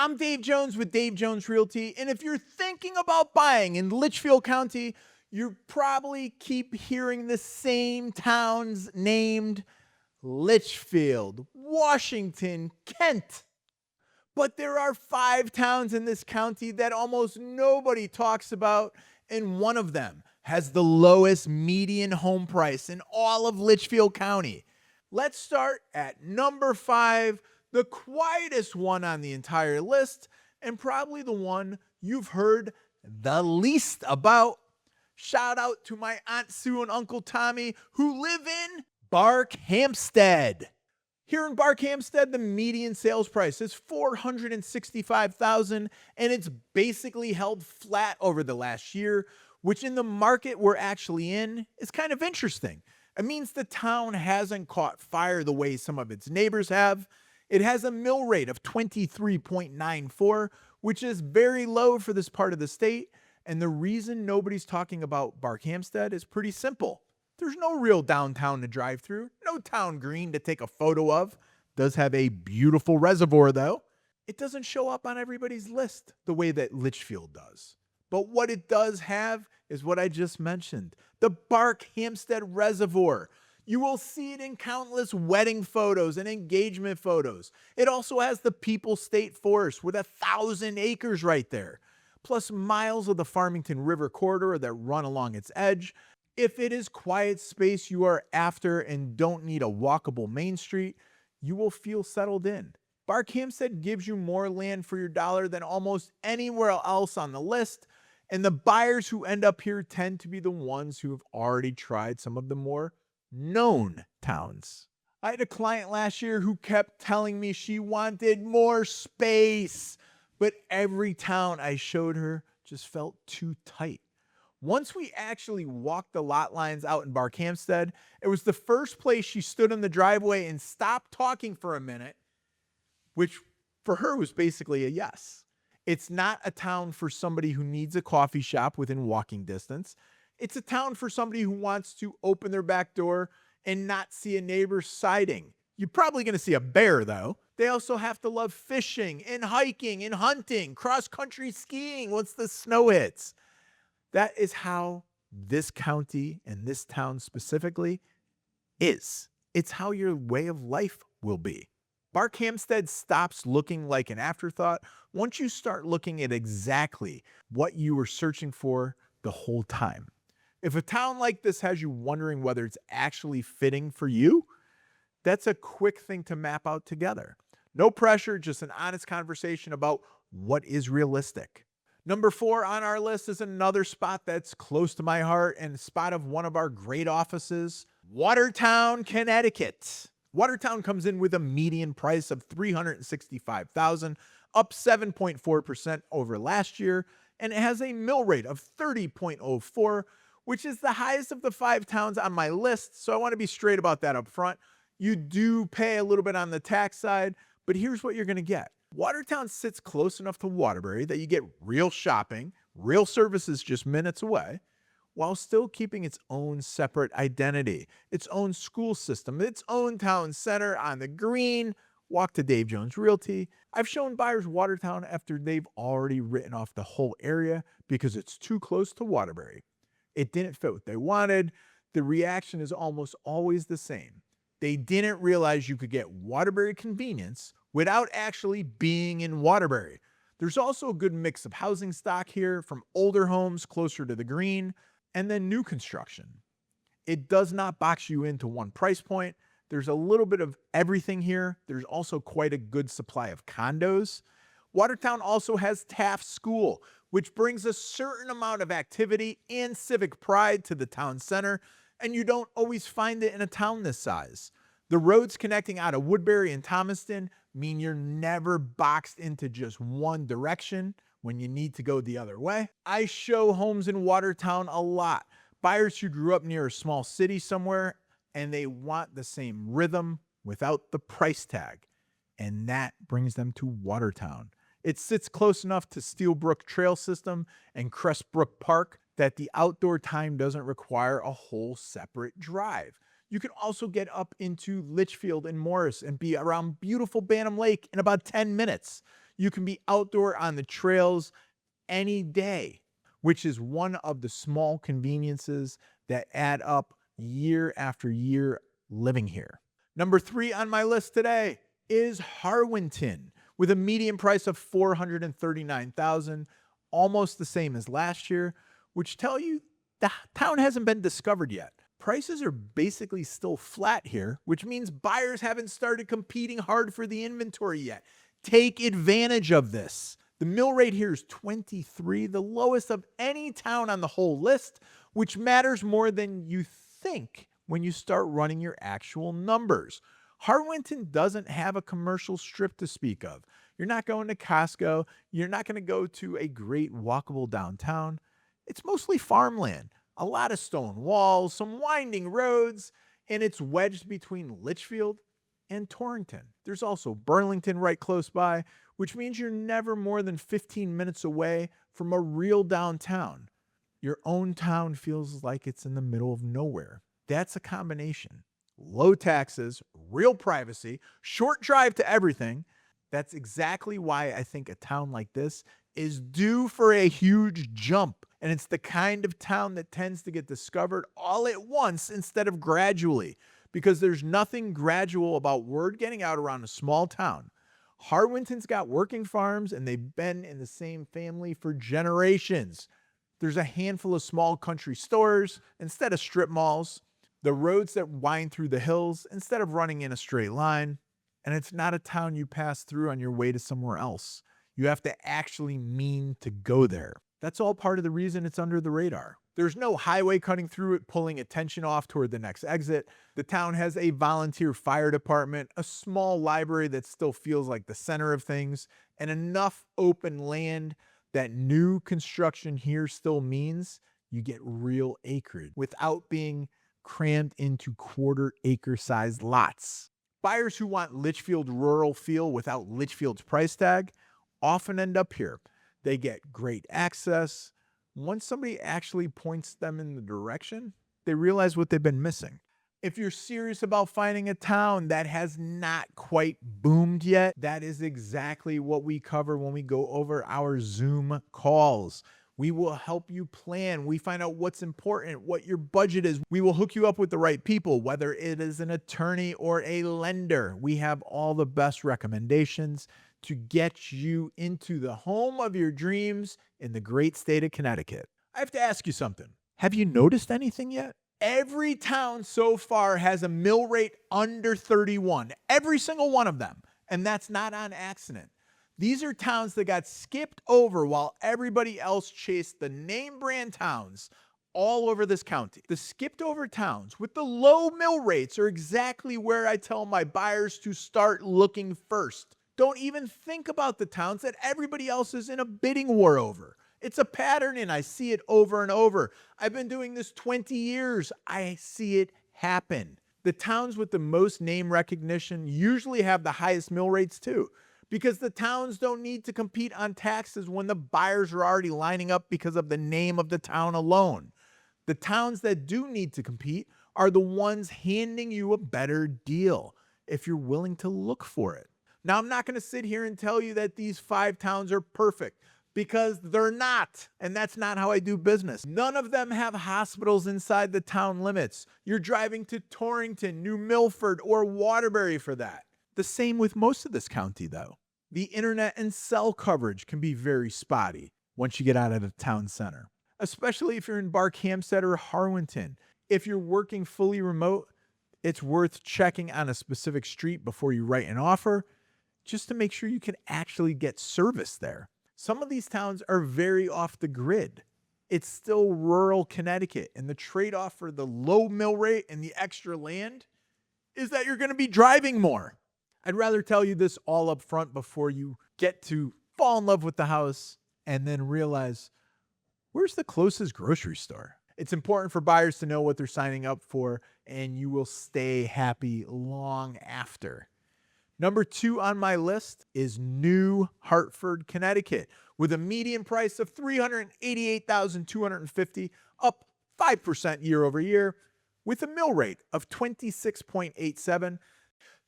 I'm Dave Jones with Dave Jones Realty, and if you're thinking about buying in Litchfield County, you probably keep hearing the same towns named Litchfield, Washington, Kent. But there are 5 towns in this county that almost nobody talks about, and one of them has the lowest median home price in all of Litchfield County. Let's start at number 5, the quietest one on the entire list, and probably the one you've heard the least about. Shout out to my Aunt Sue and Uncle Tommy who live in Barkhamsted. Here in Barkhamsted, the median sales price is $465,000, and it's basically held flat over the last year, which in the market we're actually in is kind of interesting. It means the town hasn't caught fire the way some of its neighbors have. It has a mill rate of 23.94, which is very low for this part of the state. And the reason nobody's talking about Barkhamsted is pretty simple. There's no real downtown to drive through, no town green to take a photo of. Does have a beautiful reservoir though. It doesn't show up on everybody's list the way that Litchfield does. But what it does have is what I just mentioned, the Barkhamsted Reservoir. You will see it in countless wedding photos and engagement photos. It also has the Peoples State Forest with 1,000 acres right there, plus miles of the Farmington River corridor that run along its edge. If it is quiet space you are after and don't need a walkable main street, you will feel settled in. Barkhamsted gives you more land for your dollar than almost anywhere else on the list, and the buyers who end up here tend to be the ones who have already tried some of the more known towns. I had a client last year who kept telling me she wanted more space, but every town I showed her just felt too tight. Once we actually walked the lot lines out in Barkhamsted, it was the first place she stood in the driveway and stopped talking for a minute, which for her was basically a yes. It's not a town for somebody who needs a coffee shop within walking distance. It's a town for somebody who wants to open their back door and not see a neighbor siding. You're probably going to see a bear though. They also have to love fishing and hiking and hunting, cross-country skiing once the snow hits. That is how this county and this town specifically is. It's how your way of life will be. Barkhamsted stops looking like an afterthought once you start looking at exactly what you were searching for the whole time. If a town like this has you wondering whether it's actually fitting for you, that's a quick thing to map out together. No pressure, just an honest conversation about what is realistic. Number 4 on our list is another spot that's close to my heart and a spot of one of our great offices, Watertown, Connecticut. Watertown comes in with a median price of $365,000, up 7.4% over last year, and it has a mill rate of 30.04, which is the highest of the 5 towns on my list, so I want to be straight about that up front. You do pay a little bit on the tax side, but here's what you're going to get. Watertown sits close enough to Waterbury that you get real shopping, real services just minutes away, while still keeping its own separate identity, its own school system, its own town center on the green. Walk to Dave Jones Realty. I've shown buyers Watertown after they've already written off the whole area because it's too close to Waterbury. It didn't fit what they wanted. The reaction is almost always the same. They didn't realize you could get Waterbury convenience without actually being in Waterbury. There's also a good mix of housing stock here, from older homes closer to the green and then new construction. It does not box you into one price point. There's a little bit of everything here. There's also quite a good supply of condos. Watertown also has Taft School, which brings a certain amount of activity and civic pride to the town center, and you don't always find it in a town this size. The roads connecting out of Woodbury and Thomaston mean you're never boxed into just one direction when you need to go the other way. I show homes in Watertown a lot. Buyers who grew up near a small city somewhere and they want the same rhythm without the price tag. And that brings them to Watertown. It sits close enough to Steelbrook Trail System and Crestbrook Park that the outdoor time doesn't require a whole separate drive. You can also get up into Litchfield and Morris and be around beautiful Bantam Lake in about 10 minutes. You can be outdoor on the trails any day, which is one of the small conveniences that add up year after year living here. Number 3 on my list today is Harwinton with a median price of $439,000, almost the same as last year, which tell you the town hasn't been discovered yet. Prices are basically still flat here, which means buyers haven't started competing hard for the inventory yet. Take advantage of this. The mill rate here is 23, the lowest of any town on the whole list, which matters more than you think when you start running your actual numbers. Harwinton doesn't have a commercial strip to speak of. You're not going to Costco. You're not going to go to a great walkable downtown. It's mostly farmland, a lot of stone walls, some winding roads, and it's wedged between Litchfield and Torrington. There's also Burlington right close by, which means you're never more than 15 minutes away from a real downtown. Your own town feels like it's in the middle of nowhere. That's a combination. Low taxes, real privacy, short drive to everything. That's exactly why I think a town like this is due for a huge jump. And it's the kind of town that tends to get discovered all at once instead of gradually, because there's nothing gradual about word getting out around a small town. Harwinton's got working farms, and they've been in the same family for generations. There's a handful of small country stores instead of strip malls, the roads that wind through the hills instead of running in a straight line, and it's not a town you pass through on your way to somewhere else. You have to actually mean to go there. That's all part of the reason it's under the radar. There's no highway cutting through it, pulling attention off toward the next exit. The town has a volunteer fire department, a small library that still feels like the center of things, and enough open land that new construction here still means you get real acreage without being crammed into quarter-acre sized lots. Buyers who want Litchfield rural feel without Litchfield's price tag often end up here. They get great access. Once somebody actually points them in the direction, they realize what they've been missing. If you're serious about finding a town that has not quite boomed yet, that is exactly what we cover when we go over our Zoom calls. We will help you plan. We find out what's important, what your budget is. We will hook you up with the right people, whether it is an attorney or a lender. We have all the best recommendations to get you into the home of your dreams in the great state of Connecticut. I have to ask you something. Have you noticed anything yet? Every town so far has a mill rate under 31. Every single one of them. And that's not on accident. These are towns that got skipped over while everybody else chased the name brand towns all over this county. The skipped over towns with the low mill rates are exactly where I tell my buyers to start looking first. Don't even think about the towns that everybody else is in a bidding war over. It's a pattern, and I see it over and over. I've been doing this 20 years. I see it happen. The towns with the most name recognition usually have the highest mill rates too, because the towns don't need to compete on taxes when the buyers are already lining up because of the name of the town alone. The towns that do need to compete are the ones handing you a better deal if you're willing to look for it. Now, I'm not going to sit here and tell you that these 5 towns are perfect, because they're not, and that's not how I do business. None of them have hospitals inside the town limits. You're driving to Torrington, New Milford, or Waterbury for that. The same with most of this county, though. The internet and cell coverage can be very spotty once you get out of the town center, especially if you're in Barkhamsted or Harwinton. If you're working fully remote, it's worth checking on a specific street before you write an offer, just to make sure you can actually get service there. Some of these towns are very off the grid. It's still rural Connecticut, and the trade-off for the low mill rate and the extra land is that you're going to be driving more. I'd rather tell you this all up front before you get to fall in love with the house and then realize, where's the closest grocery store? It's important for buyers to know what they're signing up for, and you will stay happy long after. Number 2 on my list is New Hartford, Connecticut, with a median price of $388,250, up 5% year over year, with a mill rate of 26.87.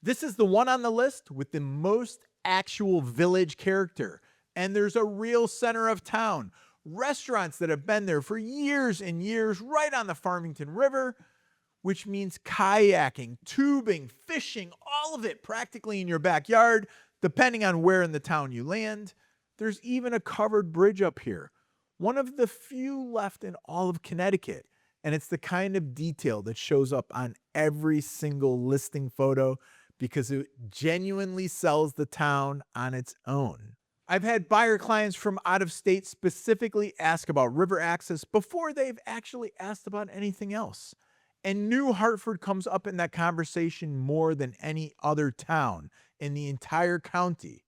This is the one on the list with the most actual village character. And there's a real center of town. Restaurants that have been there for years and years, right on the Farmington River, which means kayaking, tubing, fishing, all of it practically in your backyard, depending on where in the town you land. There's even a covered bridge up here, one of the few left in all of Connecticut. And it's the kind of detail that shows up on every single listing photo because it genuinely sells the town on its own. I've had buyer clients from out of state specifically ask about river access before they've actually asked about anything else. And New Hartford comes up in that conversation more than any other town in the entire county.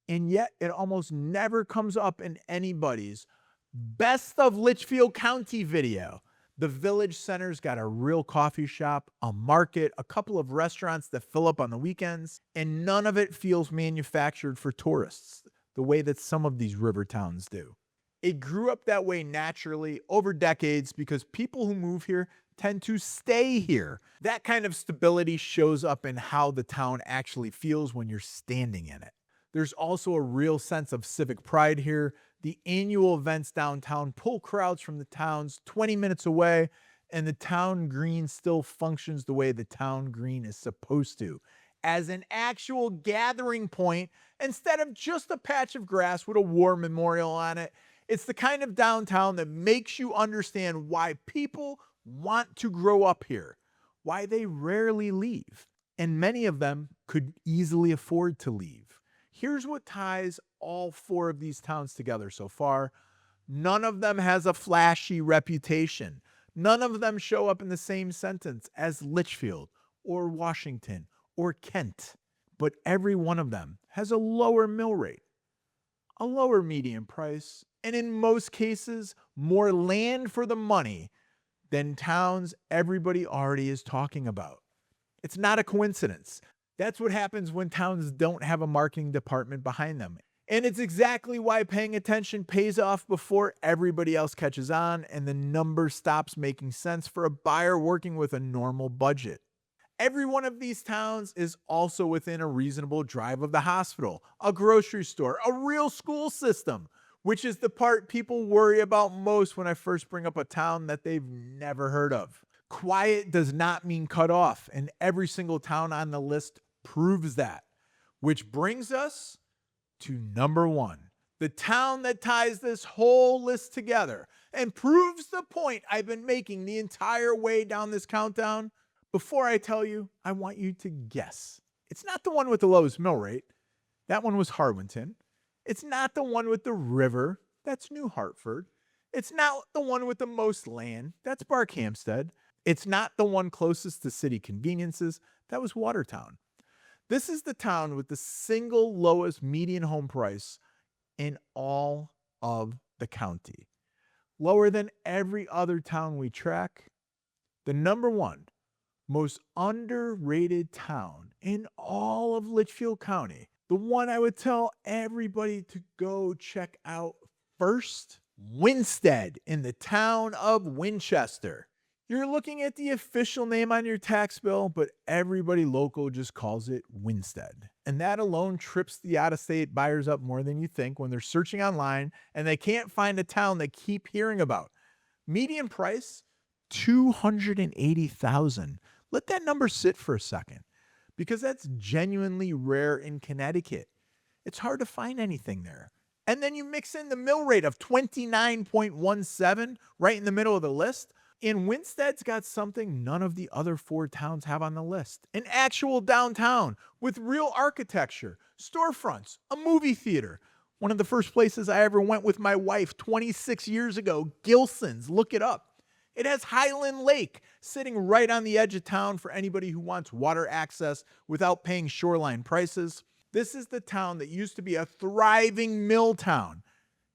And yet it almost never comes up in anybody's Best of Litchfield County video. The village center's got a real coffee shop, a market, a couple of restaurants that fill up on the weekends, and none of it feels manufactured for tourists the way that some of these river towns do. It grew up that way naturally over decades because people who move here tend to stay here. That kind of stability shows up in how the town actually feels when you're standing in it. There's also a real sense of civic pride here. The annual events downtown pull crowds from the towns 20 minutes away, and the town green still functions the way the town green is supposed to, as an actual gathering point instead of just a patch of grass with a war memorial on it. It's the kind of downtown that makes you understand why people want to grow up here, why they rarely leave, and many of them could easily afford to leave. Here's what ties all four of these towns together so far. None of them has a flashy reputation. None of them show up in the same sentence as Litchfield or Washington or Kent. But every one of them has a lower mill rate, a lower median price, and in most cases, more land for the money than towns everybody already is talking about. It's not a coincidence. That's what happens when towns don't have a marketing department behind them. And it's exactly why paying attention pays off before everybody else catches on and the number stops making sense for a buyer working with a normal budget. Every one of these towns is also within a reasonable drive of the hospital, a grocery store, a real school system, which is the part people worry about most when I first bring up a town that they've never heard of. Quiet does not mean cut off, and every single town on the list proves that. Which brings us to number one, the town that ties this whole list together and proves the point I've been making the entire way down this countdown. Before I tell you, I want you to guess. It's not the one with the lowest mill rate. That one was Harwinton. It's not the one with the river. That's New Hartford. It's not the one with the most land. That's Barkhamsted. It's not the one closest to city conveniences. That was Watertown. This is the town with the single lowest median home price in all of the county. Lower than every other town we track. The number one most underrated town in all of Litchfield County. The one I would tell everybody to go check out first. Winstead in the town of Winchester. You're looking at the official name on your tax bill, but everybody local just calls it Winstead. And that alone trips the out-of-state buyers up more than you think when they're searching online and they can't find a town they keep hearing about. Median price, $280,000. Let that number sit for a second because that's genuinely rare in Connecticut. It's hard to find anything there. And then you mix in the mill rate of 29.17 right in the middle of the list. And Winstead's got something none of the other four towns have on the list. An actual downtown with real architecture, storefronts, a movie theater. One of the first places I ever went with my wife 26 years ago, Gilson's, look it up. It has Highland Lake sitting right on the edge of town for anybody who wants water access without paying shoreline prices. This is the town that used to be a thriving mill town.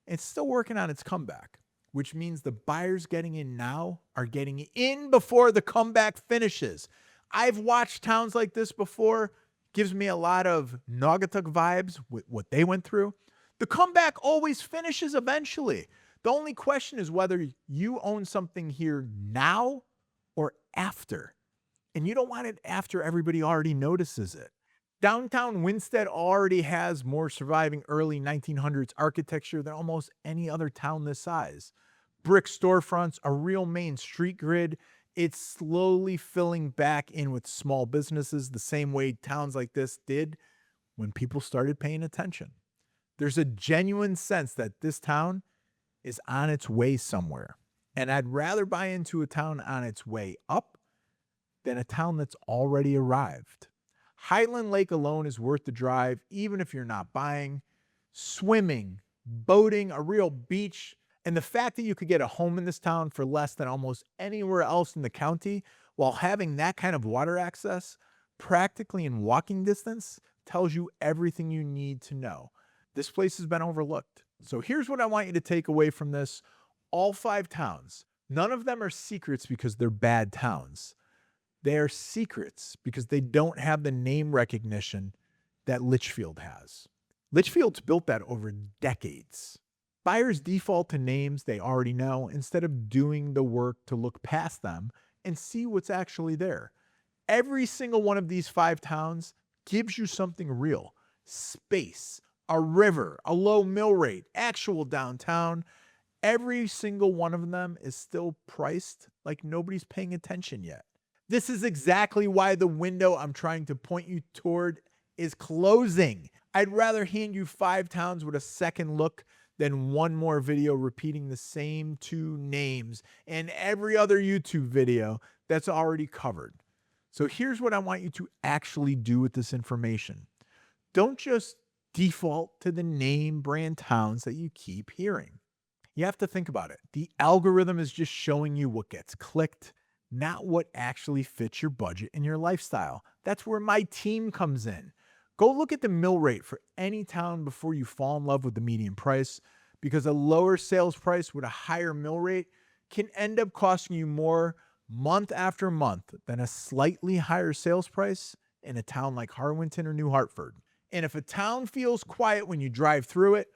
It's still working on its comeback, which means the buyers getting in now are getting in before the comeback finishes. I've watched towns like this before. Gives me a lot of Naugatuck vibes with what they went through. The comeback always finishes eventually. The only question is whether you own something here now or after. And you don't want it after everybody already notices it. Downtown Winstead already has more surviving early 1900s architecture than almost any other town this size. Brick storefronts, a real main street grid. It's slowly filling back in with small businesses the same way towns like this did when people started paying attention. There's a genuine sense that this town is on its way somewhere. And I'd rather buy into a town on its way up than a town that's already arrived. Highland Lake alone is worth the drive, even if you're not buying. Swimming, boating, a real beach, and the fact that you could get a home in this town for less than almost anywhere else in the county while having that kind of water access practically in walking distance tells you everything you need to know. This place has been overlooked. So here's what I want you to take away from this. All 5 towns, none of them are secrets because they're bad towns. They are secrets because they don't have the name recognition that Litchfield has. Litchfield's built that over decades. Buyers default to names they already know instead of doing the work to look past them and see what's actually there. Every single one of these 5 towns gives you something real. Space, a river, a low mill rate, actual downtown. Every single one of them is still priced like nobody's paying attention yet. This is exactly why the window I'm trying to point you toward is closing. I'd rather hand you 5 towns with a second look than one more video repeating the same 2 names and every other YouTube video that's already covered. So here's what I want you to actually do with this information. Don't just default to the name brand towns that you keep hearing. You have to think about it. The algorithm is just showing you what gets clicked, not what actually fits your budget and your lifestyle. That's where my team comes in. Go look at the mill rate for any town before you fall in love with the median price, because a lower sales price with a higher mill rate can end up costing you more month after month than a slightly higher sales price in a town like Harwinton or New Hartford. And if a town feels quiet when you drive through it,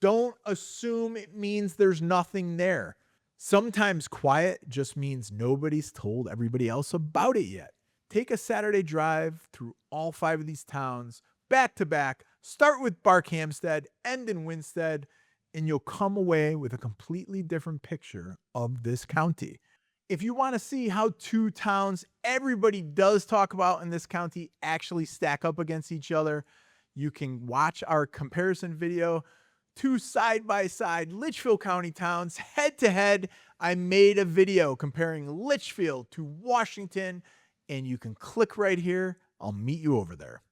don't assume it means there's nothing there. Sometimes quiet just means nobody's told everybody else about it yet. Take a Saturday drive through all 5 of these towns, back to back. Start with Barkhamsted, end in Winstead, and you'll come away with a completely different picture of this county. If you want to see how 2 towns everybody does talk about in this county actually stack up against each other, you can watch our comparison video. 2 side-by-side Litchfield County towns head-to-head. I made a video comparing Litchfield to Washington, and you can click right here. I'll meet you over there.